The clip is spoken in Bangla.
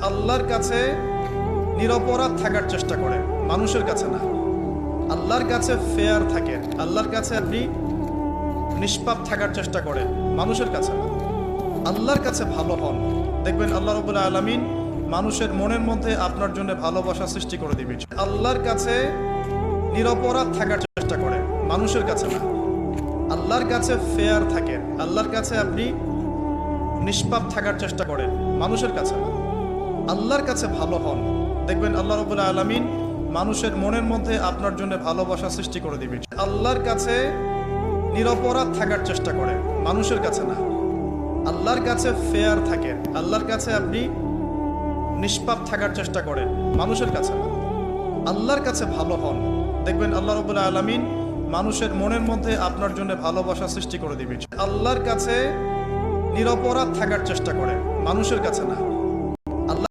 আল্লাহর কাছে নিরপরাধ থাকার চেষ্টা করেন, মানুষের কাছে না। আল্লাহর কাছে ফেয়ার থাকেন, আল্লাহর কাছে আপনি নিষ্পাপ থাকার চেষ্টা করেন, মানুষের কাছে না। আল্লাহর কাছে ভালো হন, দেখবেন আল্লাহ রাব্বুল আলামিন মানুষের মনের মধ্যে আপনার জন্য ভালোবাসা সৃষ্টি করে দিবে। আল্লাহর কাছে নিরপরাধ থাকার চেষ্টা করেন, মানুষের কাছে না। আল্লাহর কাছে ফেয়ার থাকেন, আল্লাহর কাছে আপনি নিষ্পাপ থাকার চেষ্টা করেন, মানুষের কাছে না। আল্লাহর কাছে ভালো হন, দেখবেন আল্লাহ রাব্বুল আলামিন মানুষের মনের মধ্যে আপনার জন্য ভালোবাসা সৃষ্টি করে দিবে। আল্লাহর কাছে নিরপরাধ থাকার চেষ্টা করেন, মানুষের কাছে না। আল্লাহর কাছে ফেয়ার থাকেন, আল্লাহর কাছে আপনি নিষ্পাপ থাকার চেষ্টা করেন, মানুষের কাছে না। আল্লাহর কাছে ভালো হন, দেখবেন আল্লাহ রাব্বুল আলামিন মানুষের মনের মধ্যে আপনার জন্য ভালোবাসা সৃষ্টি করে দিবে। আল্লাহর কাছে নিরপরাধ থাকার চেষ্টা করেন, মানুষের কাছে না।